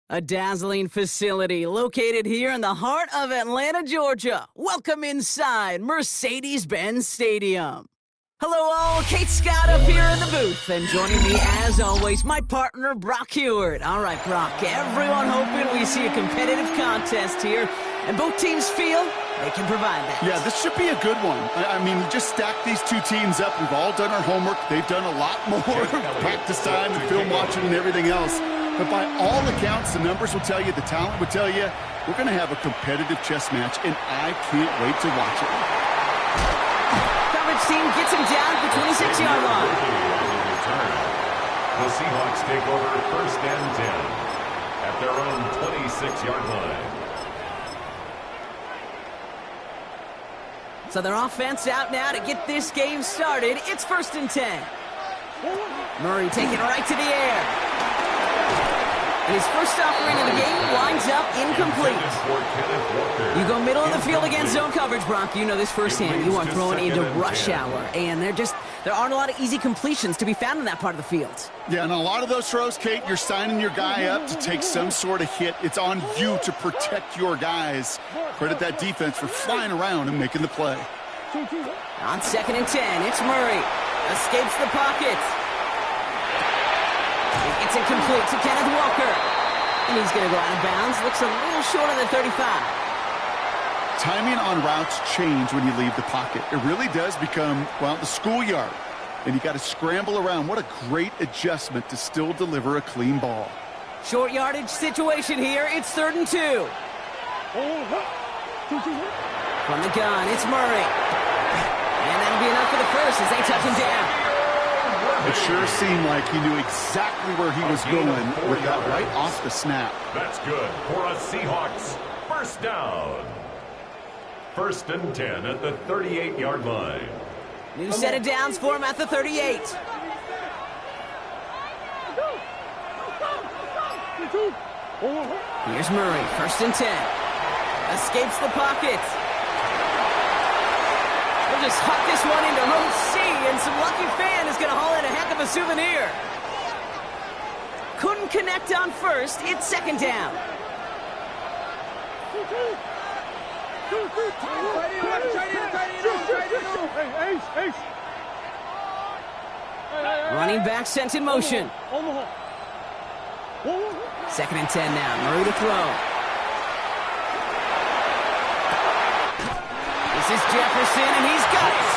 A dazzling facility located here in the heart of Atlanta, Georgia. Welcome inside Mercedes-Benz Stadium. Hello all, Kate Scott up here in the booth, and joining me as always, my partner Brock Huard. All right, Brock, everyone hoping we see a competitive contest here, and both teams feel they can provide that. Yeah, this should be a good one. I mean, just stack these two teams up. We've all done our homework. They've done a lot more practice time and film watching and everything else. But by all accounts, the numbers will tell you, the talent will tell you, we're going to have a competitive chess match, and I can't wait to watch it. Coverage team gets him down at the 26-yard line. The Seahawks take over first and 10 at their own 26-yard line. So their offense out now to get this game started. It's first and 10. Murray taking it right to the air. His first offering of the game winds up incomplete. You go middle of the field against zone coverage, Brock. You know this firsthand. You are throwing into rush hour, and there aren't a lot of easy completions to be found in that part of the field. Yeah, and a lot of those throws, Kate, you're signing your guy up to take some sort of hit. It's on you to protect your guys. Credit that defense for flying around and making the play. On second and 10, it's Murray. Escapes the pocket. It's incomplete to Kenneth Walker. And he's going to go out of bounds. Looks a little short of the 35. Timing on routes change when you leave the pocket. It really does become, well, the schoolyard. And you got to scramble around. What a great adjustment to still deliver a clean ball. Short yardage situation here. It's 3rd and 2. From the gun, it's Murray. And that'll be enough for the first as they touch him down. It sure seemed like he knew exactly where he was going with that right off the snap. That's good for a Seahawks first down. First and 10 at the 38-yard line. New set of downs for him at the 38. Here's Murray, first and 10. Escapes the pocket. We'll just huck this one into row C, and some lucky fan is going to haul in a heck of a souvenir. Couldn't connect on first. It's second down. Running back sent in motion. Second and 10 now. Murray to throw. This is Jefferson, and he's got it.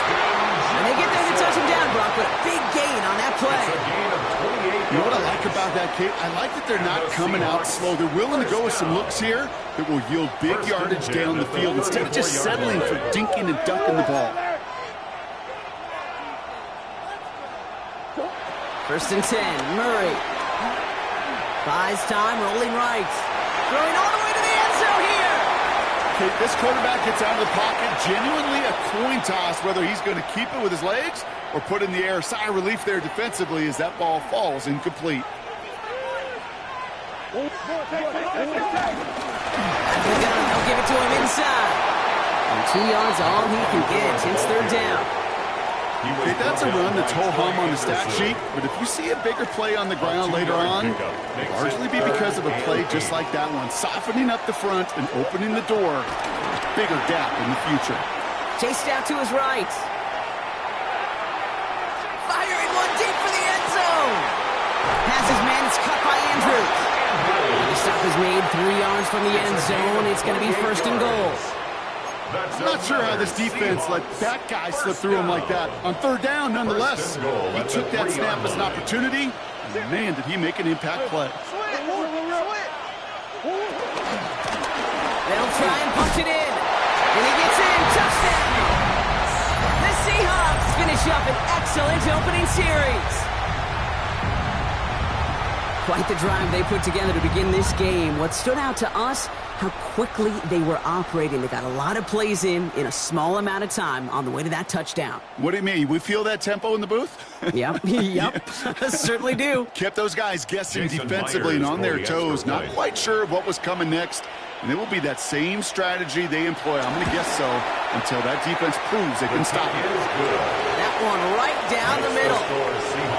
And they get there to touch him down, Brock, but a big gain on that play. You know what I like about that, Kate? I like that they're not coming out slow. They're willing to go with some looks here that will yield big yardage down the field instead of just settling for dinking and dunking the ball. First and 10, Murray. Buys time, rolling right. Throwing all the way to the end zone here. Okay, this quarterback gets out of the pocket, genuinely a coin toss, whether he's going to keep it with his legs or put in the air. Sigh of relief there defensively as that ball falls incomplete. They'll give it to him inside. And 2 yards all he can get. It's third down. Okay, that's a run that's ho-hum on the stat sheet, but if you see a bigger play on the ground later on, it'll largely be because of a play just like that one, softening up the front and opening the door, bigger gap in the future. Chased out to his right. Firing one deep for the end zone. Passes man, it's cut by Andrews. The stop is made 3 yards from the end zone. It's going to be first and goal. I'm not sure how this defense let that guy slip through him like that. On third down, nonetheless, he took that snap as an opportunity. And man, did he make an impact play. They'll try and punch it in. And he gets in. Touchdown. The Seahawks finish up an excellent opening series. Quite the drive they put together to begin this game. What stood out to us, how quickly they were operating. They got a lot of plays in a small amount of time on the way to that touchdown. What do you mean? We feel that tempo in the booth? Yep, certainly do. Kept those guys guessing defensively and on their toes, not quite sure of what was coming next. And it will be that same strategy they employ. I'm going to guess so until that defense proves they can stop it. That one right down the middle.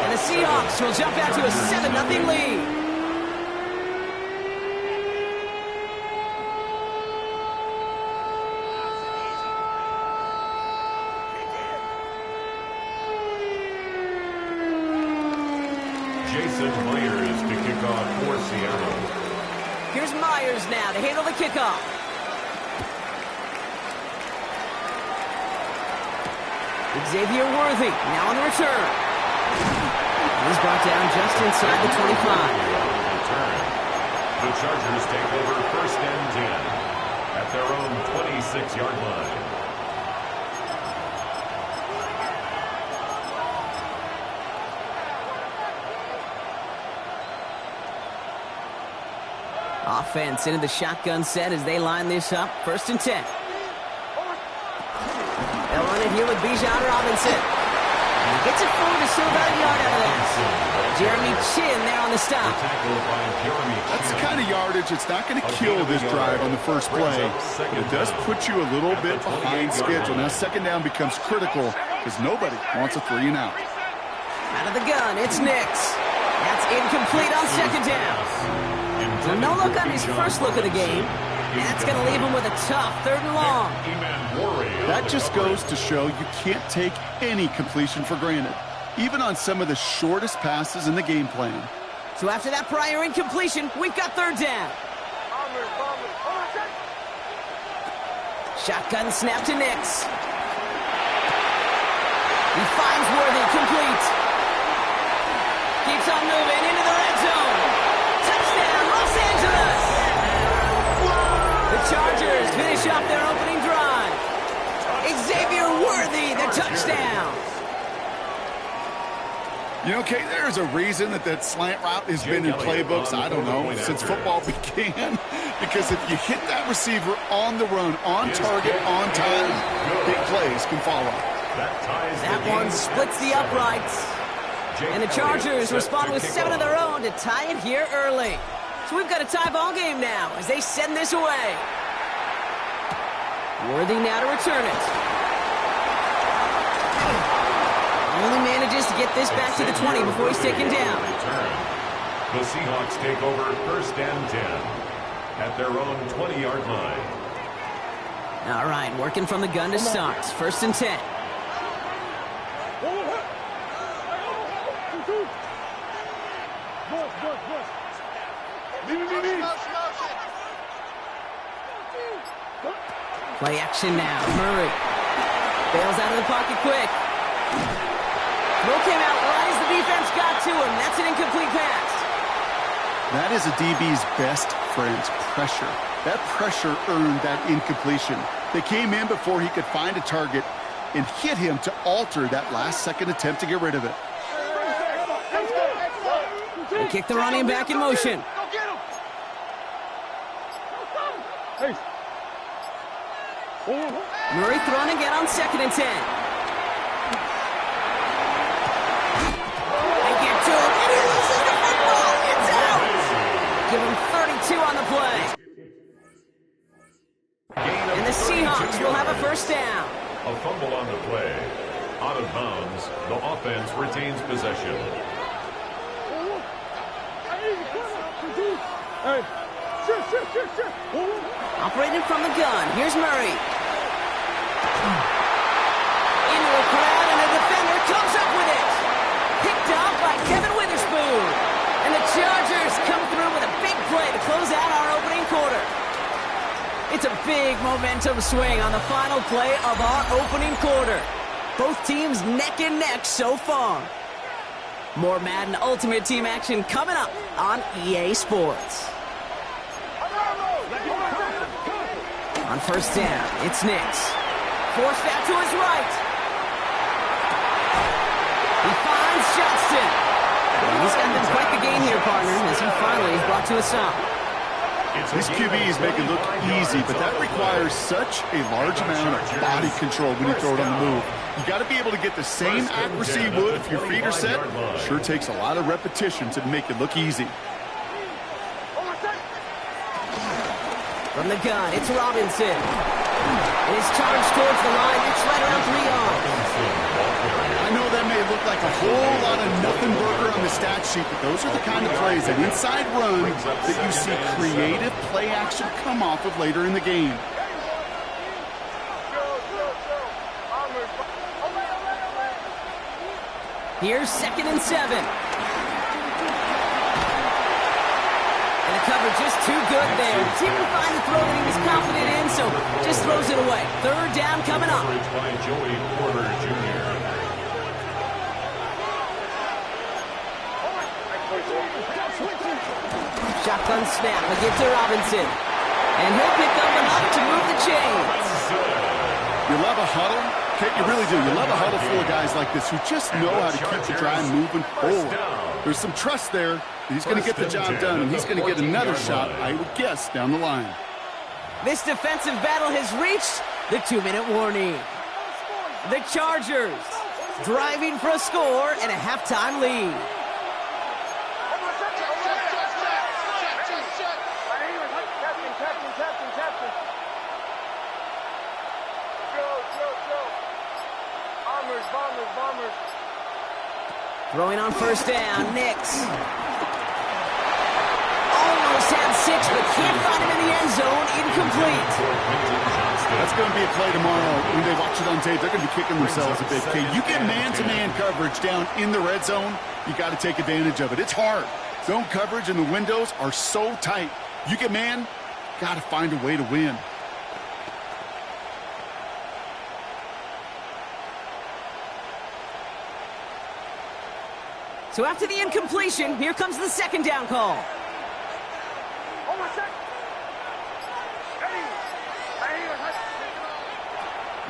And the Seahawks will jump out to a 7-0 lead. Jason Myers to kick off for Seattle. Here's Myers now to handle the kickoff. Xavier Worthy now on the return. He's brought down just inside the 25. The Chargers take over 1st and 10 at their own 26-yard line. Offense into the shotgun set as they line this up. 1st and 10. They'll run it here with Bijan Robinson. And he gets it forward to still about a yard out of that. Jeremy Chin there on the stop. That's the kind of yardage it's not going to kill this drive on the first play. But it does put you a little bit behind schedule. Now 2nd down becomes critical because nobody wants a 3 and out. Out of the gun, it's Nix. That's incomplete on 2nd down. So no look on his first look of the game. That's going to leave him with a tough 3rd and long. That just goes to show you can't take any completion for granted, even on some of the shortest passes in the game plan. So after that prior incompletion, we've got 3rd down. Shotgun snap to Nix. He finds Worthy, complete. Keeps on moving into the red zone. Touchdown, Los Angeles! The Chargers finish off their opening drive. Xavier Worthy, the touchdown. You know, Kate, there's a reason that slant route has been in playbooks, I don't know, since football began. Because if you hit that receiver on the run, on target, on time, big plays can follow. That one splits the uprights. And the Chargers respond with 7 of their own to tie it here early. So we've got a tie ball game now as they send this away. Worthy now to return it. Only manages to get this back to the 20 before he's taken down. The Seahawks take over 1st and 10 at their own 20-yard line. All right, working from the gun to start. 1st and 10. Play action now. Murray bails out of the pocket quick. Throw came out right as the defense got to him. That's an incomplete pass. That is a DB's best friend, pressure. That pressure earned that incompletion. They came in before he could find a target and hit him to alter that last-second attempt to get rid of it. They kick the running back in motion. Murray thrown again on 2nd and 10. They get to him, and he loses the football. It's out. Give him 32 on the play. And the Seahawks will have a 1st down. A fumble on the play. Out of bounds, the offense retains possession. Operating from the gun, here's Murray. Into a crowd, and the defender comes up with it. Picked off by Kevin Witherspoon. And the Chargers come through with a big play to close out our opening quarter. It's a big momentum swing on the final play of our opening quarter. Both teams neck and neck so far. More Madden Ultimate Team action coming up on EA Sports. On 1st down, it's Nix. Forced out to his right. He finds Johnston. He's got them quite the game here, partner, as he finally is brought to a stop. These QBs make it look easy, but that requires such a large amount of body control when you throw it on the move. You got to be able to get the same accuracy you would if your feet are set. Sure takes a lot of repetition to make it look easy. From the gun, it's Robinson. And his charge towards the line. It's right around 3 yards. I know that may look like a whole lot of nothing burger on the stat sheet, but those are the kind of plays, an inside run, that you see creative play action come off of later in the game. Here's 2nd and 7. coverage just too good there. Didn't find the throw that he was confident in, so just throws it away. Third down coming up. By Joey Porter Jr. Shotgun snap. A give to Robinson. And he'll pick up enough to move the chains. You love a huddle? Okay, you really do. You love a huddle full of guys like this who just know how to keep the drive moving forward. There's some trust there. He's going to get the job done, and he's going to get another shot, I would guess, down the line. This defensive battle has reached the 2-minute warning. The Chargers driving for a score and a halftime lead. Bombers. Throwing on first down, Nix. Almost had 6, but can't find him in the end zone. Incomplete. That's going to be a play tomorrow. When they watch it on tape, they're going to be kicking themselves a bit. Okay, you get man-to-man coverage down in the red zone, you got to take advantage of it. It's hard. Zone coverage and the windows are so tight. You get man, got to find a way to win. So after the incompletion, here comes the second down call.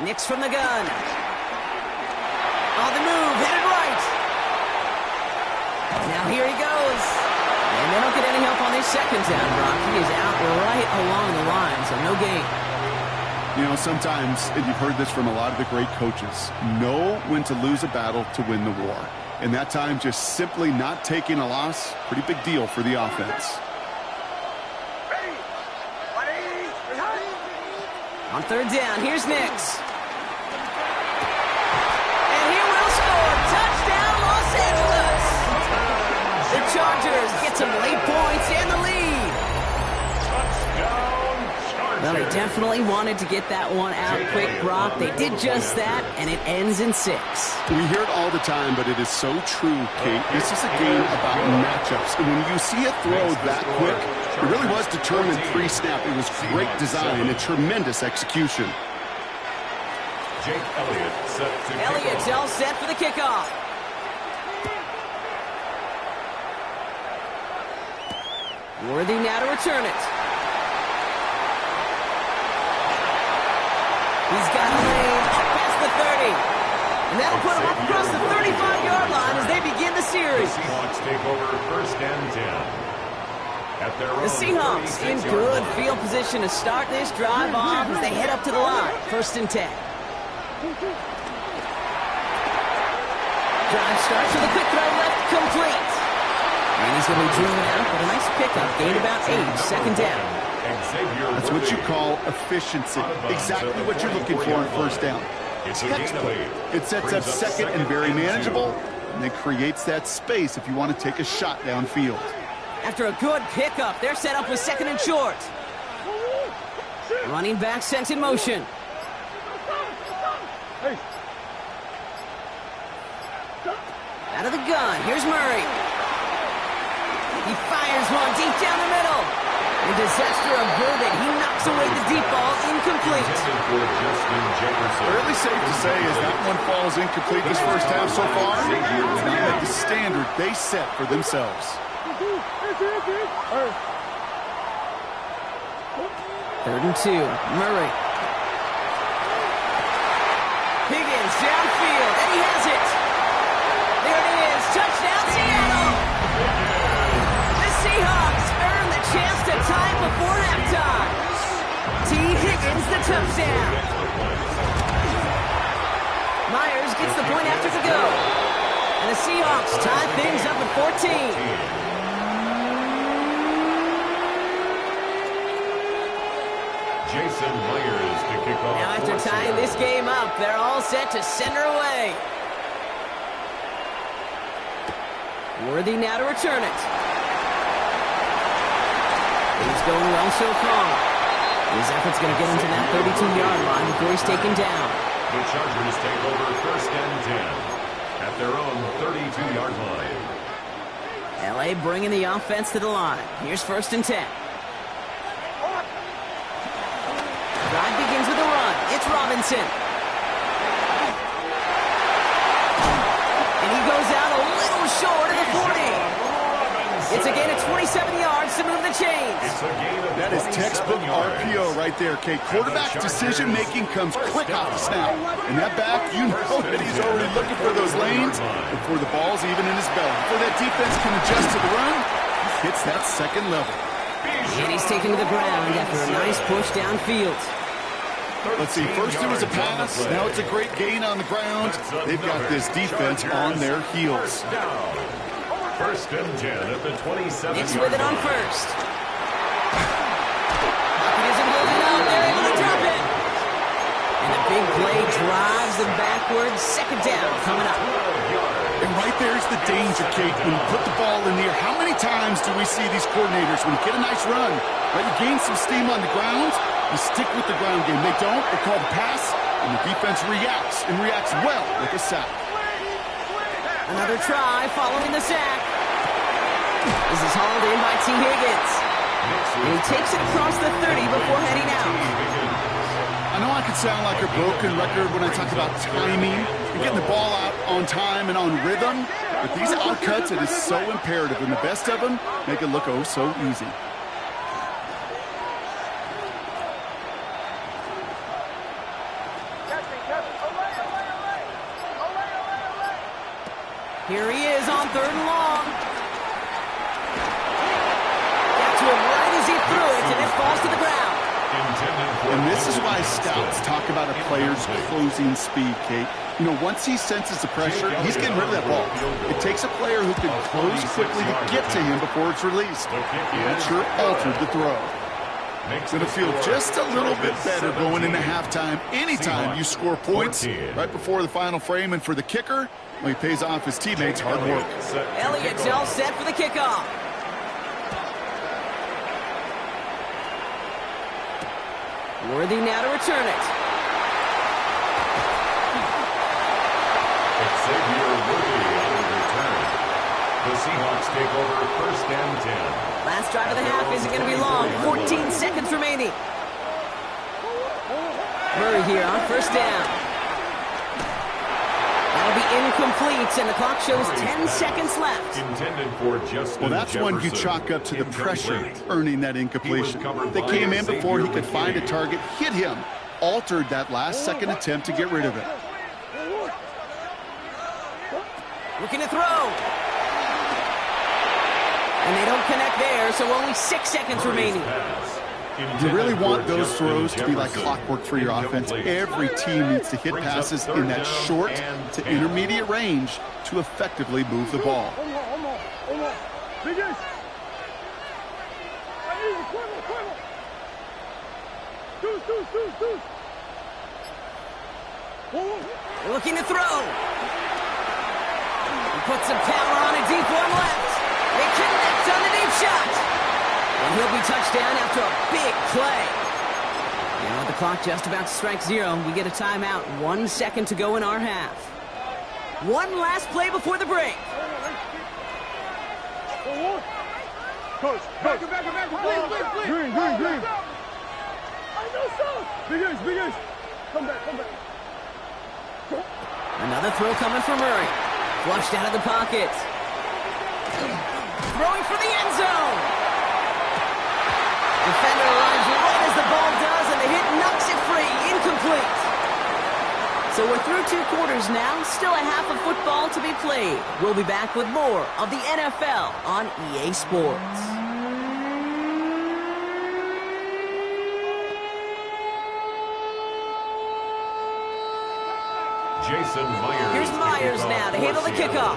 Nix from the gun. On the move, headed right. Now here he goes. And they don't get any help on this second down, Brock. He is out right along the line, so no gain. You know, sometimes, and you've heard this from a lot of the great coaches, know when to lose a battle to win the war. And that time, just simply not taking a loss, pretty big deal for the offense. On third down, here's Nix. And he will score. Touchdown, Los Angeles. The Chargers get some late points and the lead. Well, they definitely wanted to get that one out quick, Brock. They did just that, and it ends in 6. We hear it all the time, but it is so true, Kate. This is a game about matchups. And when you see a throw that quick, it really was determined pre-snap. It was great design and tremendous execution. Jake Elliott set to Elliott's all set for the kickoff. Worthy now to return it. He's got a lane up past the 30. And that'll put him up across the 35-yard line as they begin the series. The Seahawks take over first and 10. At their The Seahawks in good field position to start this drive off as they head up to the line. First and 10. Drive starts with a quick throw left, complete. And he's going to be driven out with a nice pickup. Gain about 8, second down. That's what you call efficiency. Exactly what you're looking for on first down. Textbook. It sets up second and very manageable, and it creates that space if you want to take a shot downfield. After a good pickup, they're set up with second and short. Running back sent in motion. Out of the gun, here's Murray. He fires one deep down the middle. A disaster averted. He knocks away the deep ball, incomplete. Fairly safe to say as that one falls incomplete this first half so far. Not the standard they set for themselves. Third and 2, Murray. Higgins downfield, and he has it. There it is, touchdown Seattle. The Seahawks earn the chance to tie before halftime. T. Higgins the touchdown. Myers gets the point after the go. And the Seahawks tie things up at 14. Jason Myers to kick off. Now after tying this game up, they're all set to send her away. Worthy now to return it. He's going well so far. His effort's going to get him to that 32-yard line before he's taken down. The Chargers take over first and 10 at their own 32-yard line. LA bringing the offense to the line. Here's 1st and 10. Drive begins with a run. It's Robinson. And he goes out a little short of the 40. It's a gain of 27 yards to move the chains. That is textbook RPO right there, Kate. Quarterback decision-making comes quick off the snap. And that back, you know that he's already looking for those lanes before the ball's even in his belly. Before that defense can adjust to the run, he hits that second level. And he's taken to the ground after a nice push downfield. Let's see, first it was a pass, now it's a great gain on the ground. They've got this defense on their heels. 1st and 10 at the 27. It's with it on 1st. Pocket isn't holding out. They're able to drop it. And a big play drives them backwards. 2nd down coming up. And right there's the danger, Kate, when you put the ball in the air. How many times do we see these coordinators, when you get a nice run, right, you gain some steam on the ground, you stick with the ground game. They don't, they call the pass, and the defense reacts, and reacts well with a sack. Another try following the sack. This is hauled in by T. Higgins. And he takes it across the 30 before heading out. I know I could sound like a broken record when I talk about timing and getting the ball out on time and on rhythm, but these out cuts, it is so imperative, and the best of them make it look oh so easy. Here he is on 3rd and long. Got to him right as he threw it, and it falls to the ground. And this is why scouts talk about a player's closing speed, Kate. You know, once he senses the pressure, he's getting rid of that ball. It takes a player who can close quickly to get to him before it's released. And that sure altered the throw. It's going to feel just a little bit better going into halftime. Anytime you score points right before the final frame, and for the kicker, well, he pays off his teammates' hard work. Elliott's all set for the kickoff. Worthy now to return it. Xavier Worthy on the return. The Seahawks take over 1st and 10. Last drive of the half isn't going to be long. 14 seconds remaining. Murray here on 1st down. That'll be incomplete, and the clock shows 10 seconds left. Intended for Justin Well, that's Jefferson. one you chalk up to the pressure Late. earning that incompletion. They came in before he could find a target, hit him, altered that last second attempt to get rid of it. Looking to throw. And they don't connect there, so only 6 seconds remaining. You really want those throws to be like clockwork for your offense. Every team needs to hit passes in that short to intermediate range to effectively move the ball. Looking to throw. He puts some power on a deep one left. They connect on the deep shot. And he'll be touchdown after a big play. Now with the clock just about to strike 0, we get a timeout. 1 second to go in our half. One last play before the break. Coach, back, please. Green. I know so. Big Ace. Come back. Another throw coming from Murray. Flushed out of the pocket. Throwing for the end zone. Defender arrives right as the ball does, and the hit knocks it free. Incomplete. So we're through 2 quarters now. Still a half of football to be played. We'll be back with more of the NFL on EA Sports. Jason Myers. Here's Myers now to handle the kickoff.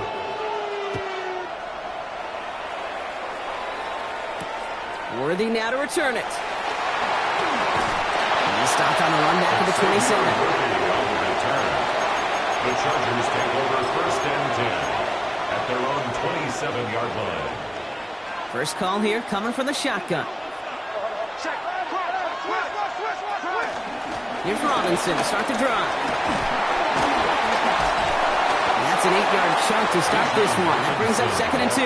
Worthy now to return it. He's stopped on the run back to the 27. The Chargers take over 1st and 10 at their own 27-yard line. First call here coming from the shotgun. Here's Robinson to start the drive. That's an 8-yard chunk to start this one. That brings up 2nd and 2.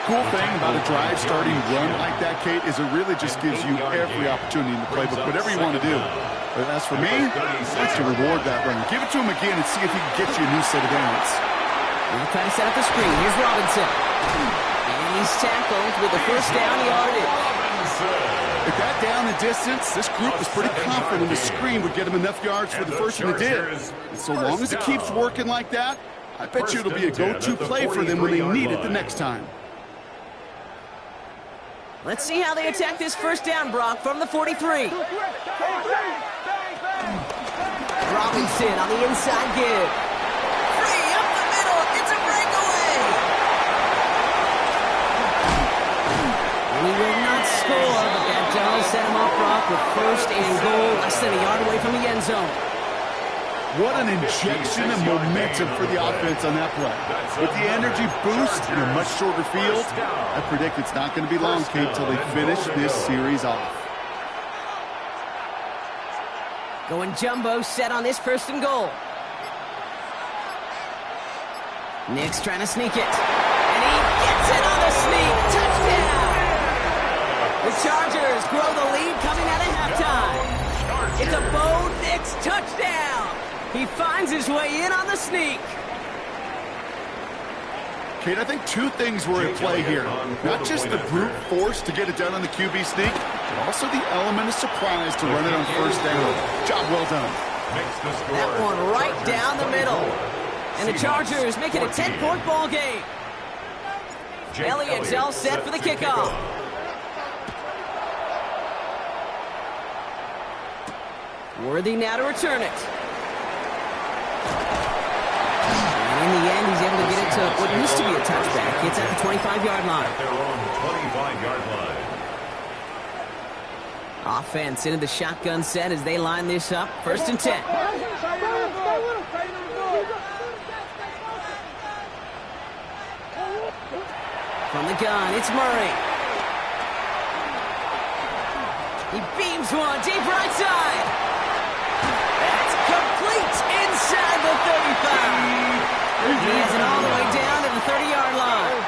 cool thing about a drive starting run like that, Kate, is it really just gives you every opportunity in the playbook, whatever you want to do. But as for me, I'd like to reward that run. Give it to him again and see if he can get you a new set of downs. He'll try to set up the screen. Here's Robinson. And he's tackled with the first down yardage. At that down and distance, this group was pretty confident the screen would get him enough yards for the first, and it did. And so long as it keeps working like that, I bet you it'll be a go-to play for them when they need it the next time. Let's see how they attack this first down, Brock, from the 43. Robinson on the inside give. Free up the middle. It's a breakaway. He will not score, but that does set him up, Brock, with first and goal, less than a yard away from the end zone. What an injection of momentum for the offense on that play. With the energy boost in a much shorter field, I predict it's not going to be long, Kate, till they finish this series off. Going jumbo set on this first and goal. Nick's trying to sneak it. And he gets it on the sneak. Touchdown! The Chargers grow the lead coming out of halftime. It's a Bo Nix touchdown. He finds his way in on the sneak. Kate, I think two things were at play here. Not just the brute force to get it done on the QB sneak, but also the element of surprise to run it on first down. Job well done. That one right down the middle. And the Chargers make it a 10-point ball game. Elliott's all set for the kickoff. Worthy now to return it. And in the end, he's able to get it to what used to be a touchback. It's at the 25-yard line. At their own 25-yard line. Offense into the shotgun set as they line this up. First and 10. From the gun, it's Murray. He beams one deep right side. That's complete inside the 35. He has it all the way down to the 30-yard line.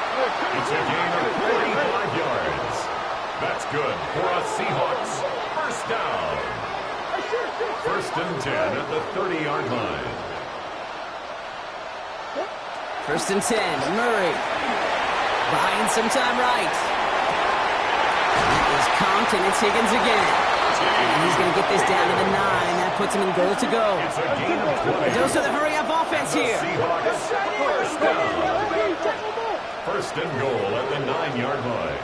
It's a gain of 45 yards. That's good for us Seahawks. First down. First and 10 at the 30-yard line. First and 10, Murray. Buying some time right. That is Conk, and it's Higgins again. And he's going to get this down to the 9. That puts him in goal to go. It's a gain of 20. Those are the hurry-up offense here. Seahawks first down. First and goal at the 9-yard line.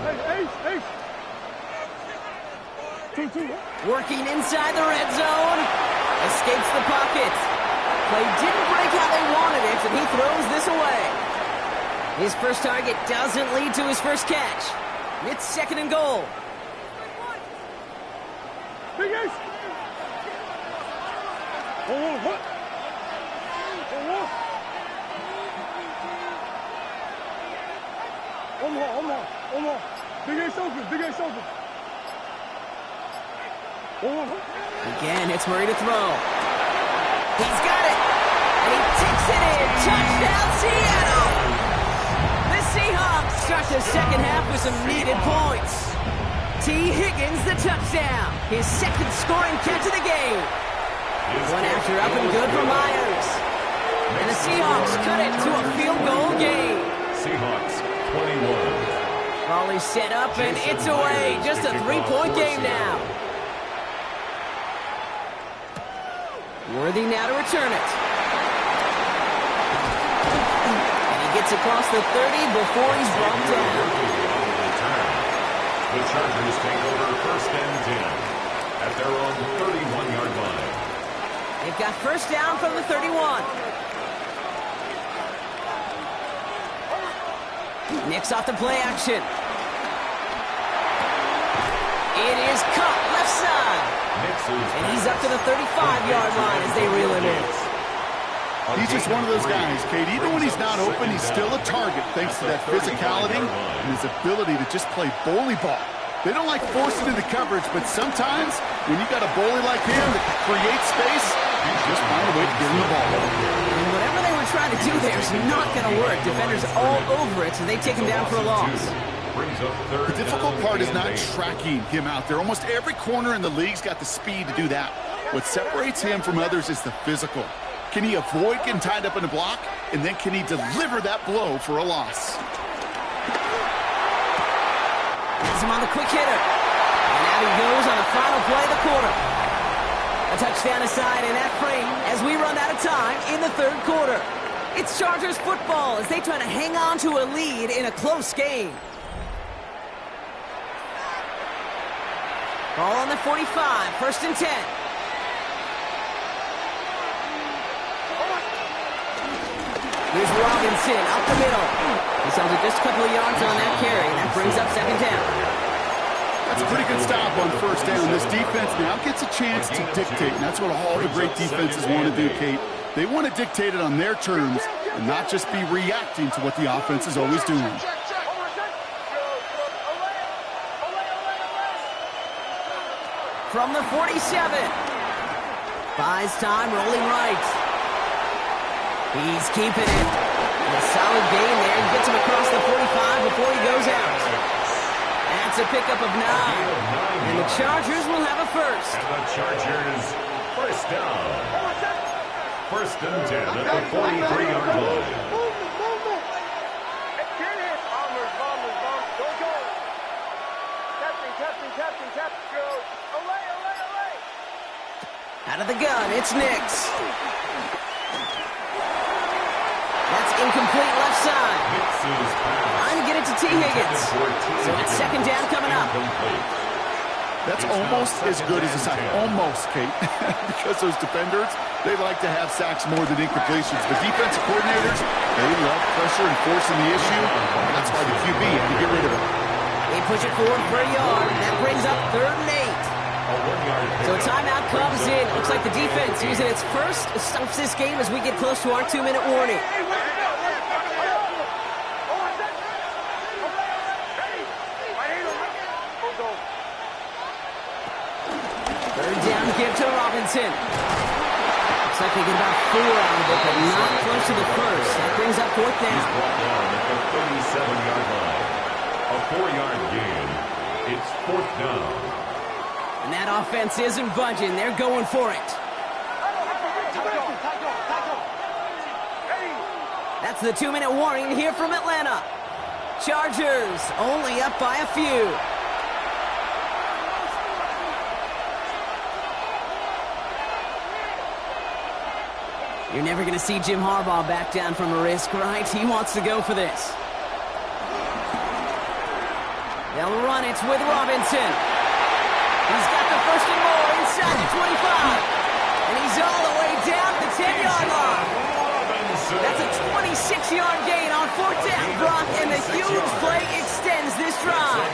Working inside the red zone. Escapes the pocket. Play didn't break how they wanted it, and he throws this away. His first target doesn't lead to his first catch. It's second and goal. Big Ace! What? One more. Big Ace open. Again, it's Murray to throw. He's got it. And he takes it in. Touchdown, Seattle. The Seahawks start the second half with some needed points. T. Higgins, the touchdown. His second scoring catch of the game. One after up and good for Myers. And the Seahawks cut it to a field goal game. Seahawks 21. Ball is set up and it's away. Just a 3-point game now. Worthy now to return it. And he gets across the 30 before he's brought down. The Chargers take over first and 10 at their own 31-yard line. They've got first down from the 31. Nick's off the play action. It is caught left side. And he's up to the 35-yard line as they reel him in. He's just one of those guys, Kate. Even when he's not open, he's still a target thanks to that physicality and his ability to just play bully ball. They don't like forcing into coverage, but sometimes when you got a bully like him that can create space, you just find a way to get him the ball. And whatever they were they're trying to do there is not going to work. Defenders all over it, so they take him down for a loss. The difficult part is not tracking him out there. Almost every corner in the league's got the speed to do that. What separates him from others is the physical. Can he avoid getting tied up in a block? And then can he deliver that blow for a loss? Has him on the quick hitter. And out he goes on the final play of the quarter. A touchdown aside in that frame as we run out of time in the third quarter. It's Chargers football as they try to hang on to a lead in a close game. Ball on the 45, 1st and 10. Here's Robinson up the middle. He's held it just a couple of yards on that carry. That brings up 2nd down. That's a pretty good stop on 1st down. This defense now gets a chance to dictate, and that's what all the great defenses want to do, Kate. They want to dictate it on their terms and not just be reacting to what the offense is always doing. From the 47. Buys time, rolling right. He's keeping it. And a solid gain there. He gets him across the 45 before he goes out. That's a pickup of 9. And the Chargers will have a first. And the Chargers, 1st down. 1st and 10 at the 43-yard line. Out of the gun, it's Nix. That's incomplete left side. Trying to get it to T. Higgins. So it's 2nd down coming up. That's almost as good as a sack. Almost, Kate. Because those defenders, they like to have sacks more than incompletions. But defensive coordinators, they love pressure and forcing the issue. That's why the QB had to get rid of it. They push it forward for a yard. That brings up 3rd and 8. So a timeout comes in. Looks like the defense using its first stops this game as we get close to our 2-minute warning. 3rd down give to Robinson. Looks like they get about 4 out of it, but not close to the first. That brings up 4th down. He's brought down at the 37-yard line. A 4-yard gain. It's 4th down. And that offense isn't budging. They're going for it. That's the 2-minute warning here from Atlanta. Chargers only up by a few. You're never going to see Jim Harbaugh back down from a risk, right? He wants to go for this. They'll run it with Robinson. He's got the 1st and more inside the 25. And he's all the way down the 10-yard line. That's a 26-yard gain on 4th down, Brock, and the huge play extends this drive.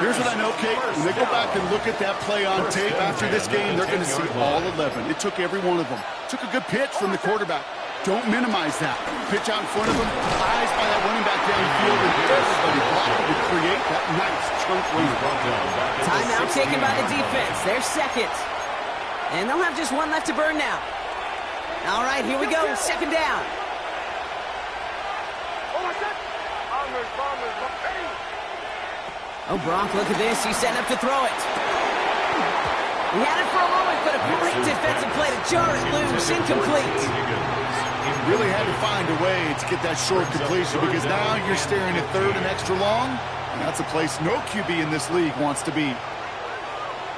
Here's what I know, Kate. When they go back and look at that play on tape after this game, they're going to see all 11. It took every one of them. Took a good pitch from the quarterback. Don't minimize that. Pitch out in front of them, eyes by that running back downfield, and everybody blocking to create that nice chunk run. Timeout taken by the defense. They're 2nd. And they'll have just 1 left to burn now. All right, here we go. 2nd down. Oh, Brock, look at this. He's setting up to throw it. He had it for a moment, but a great defensive play to jar it loose. Incomplete. Really had to find a way to get that short completion because now you're staring at 3rd and extra long, and that's a place no QB in this league wants to be.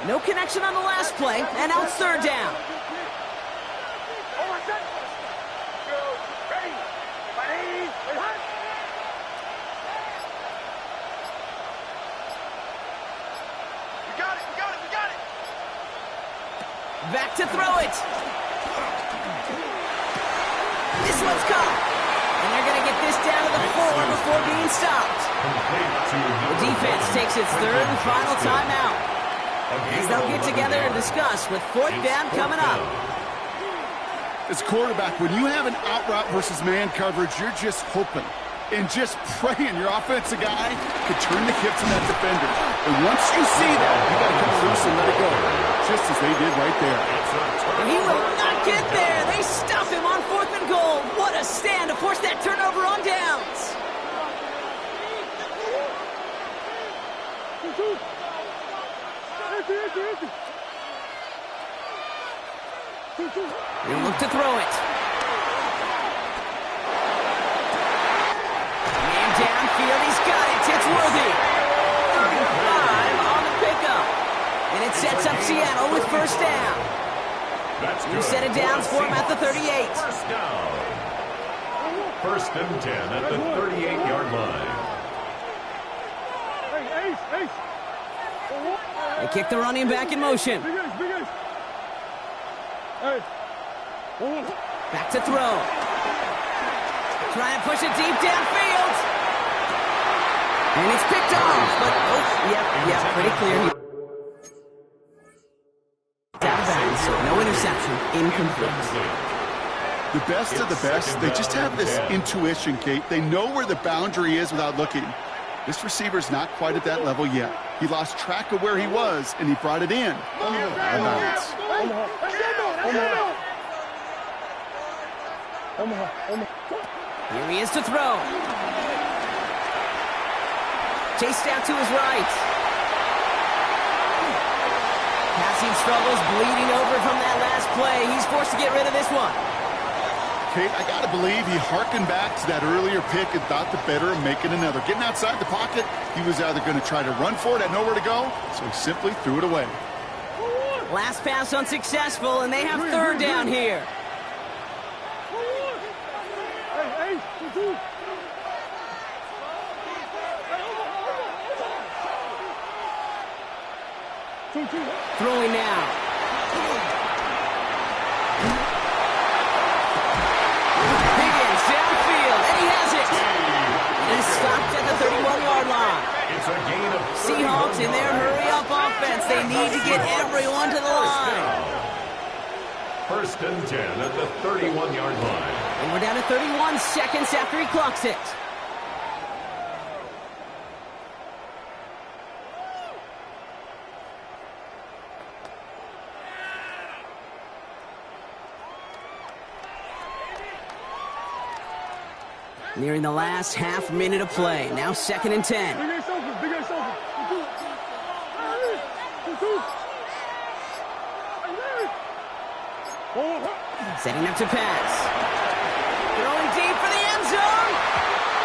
No connection on the last play, and now it's 3rd down. Back to throw it. This one's caught. And they're going to get this down to the 4 before being stopped. The defense takes its 3rd and final timeout. As they'll get together and discuss with 4th down coming up. As quarterback, when you have an out route versus man coverage, you're just hoping and just praying your offensive guy could turn the hips on that defender. And once you see that, you got to come loose and let it go, just as they did right there. And he will not get there. They stop him on 4th and goal. He'll look to throw it. Man downfield, he's got it. It's Worthy. 35 on the pickup. And it sets up Seattle with first down. New set of downs for him at the 38. First down. First and 10 at the 38-yard line. They kick the running back in motion. Back to throw. Trying to push it deep downfield. And it's picked off. But, yeah, pretty clear. Out of bounds, so no interception, incomplete. The best of the best, they just have this intuition, Kate. They know where the boundary is without looking. This receiver's not quite at that level yet. He lost track of where he was, and he brought it in. Out of bounds. Here he is to throw. Chased out to his right. Passing struggles, bleeding over from that last play. He's forced to get rid of this one. Kate, I got to believe he harkened back to that earlier pick and thought the better of making another. Getting outside the pocket, he was either going to try to run for it, had nowhere to go, so he simply threw it away. Last pass unsuccessful, and they have third down here. Throwing now. Higgins downfield, and he has it. He's stopped at the 31-yard line. It's a gain of Seahawks in their hurry-up offense. They need to get everyone to the line. First and 10 at the 31-yard line. And we're down to 31 seconds after he clocks it. Nearing the last half minute of play. Now second and 10. Setting up to pass. Throwing deep for the end zone.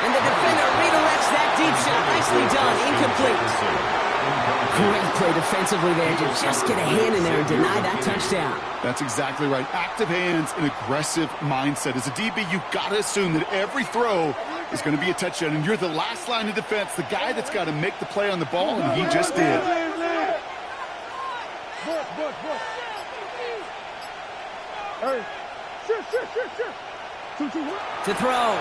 And the defender redirects that deep shot. Nicely done. Incomplete. Great play defensively there to just get a hand in there and deny that touchdown. That's exactly right. Active hands and aggressive mindset. As a DB, you've got to assume that every throw is going to be a touchdown, and you're the last line of defense, the guy that's got to make the play on the ball, and he just did. To throw.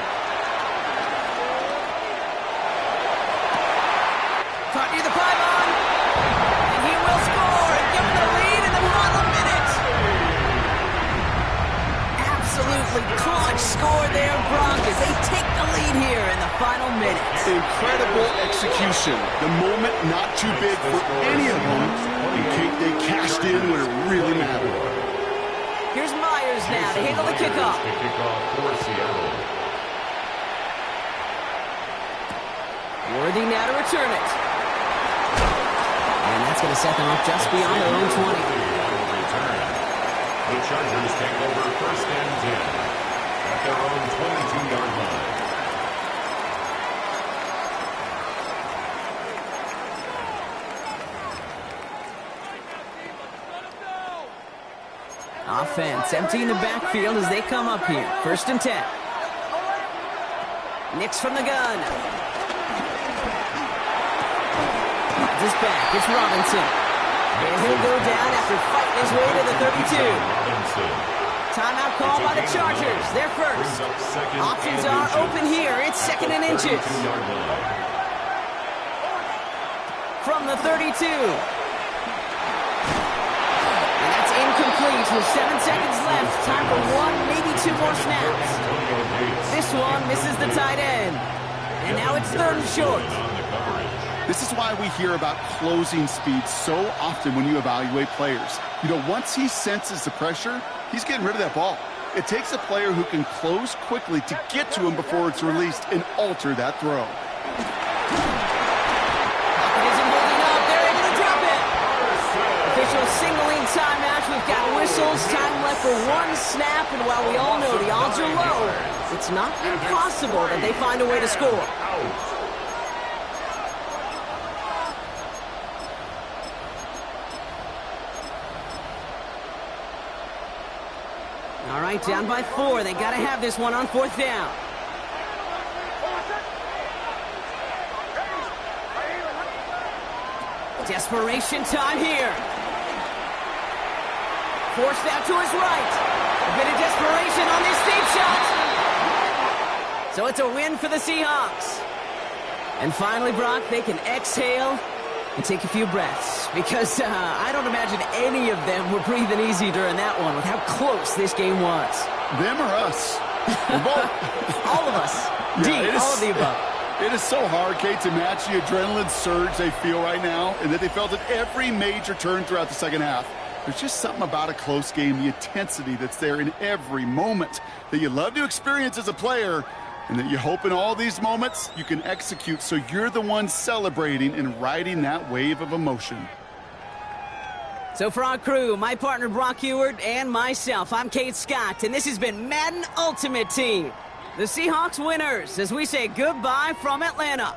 Caught near the pylon. And he will score and give him the lead in the final minute. Absolutely clutch score there, Broncos. They take the lead here in the final minute. Incredible execution. The moment not too big for any of them. And Kate, they cashed in when it really mattered. Here's Myers now to handle the kickoff. The kickoff for Seattle. Worthy now to return it. And that's going to set them up just beyond their own 20. The Chargers take over first and 10 at their own 22-yard line. Offense emptying the backfield as they come up here. First and 10. Nix from the gun. This back, it's Robinson. And he'll go down after fighting his way to the 32. Timeout called by the Chargers. They're first. Options are open here. It's second and inches. From the 32. And that's incomplete with 7 seconds left. Time for one, maybe two more snaps. This one misses the tight end. And now it's third and short. This is why we hear about closing speed so often when you evaluate players. You know, once he senses the pressure, he's getting rid of that ball. It takes a player who can close quickly to get to him before it's released and alter that throw. Pocket isn't holding up. They're able to drop it. official signaling timeout. We've got whistles, time left for one snap, and while we all know the odds are low, it's not impossible that they find a way to score. All right, down by 4. They got to have this one on 4th down. Desperation time here. Forced out to his right. A bit of desperation on this deep shot. So it's a win for the Seahawks. And finally, Brock, they can exhale and take a few breaths. Because I don't imagine any of them were breathing easy during that one with how close this game was. Them or us? Both. All of us. Yeah, all of the above. It is so hard, Kate, to match the adrenaline surge they feel right now and that they felt at every major turn throughout the second half. There's just something about a close game, the intensity that's there in every moment that you love to experience as a player and that you hope in all these moments you can execute so you're the one celebrating and riding that wave of emotion. So for our crew, my partner Brock Huard and myself, I'm Kate Scott, and this has been Madden Ultimate Team. The Seahawks winners as we say goodbye from Atlanta.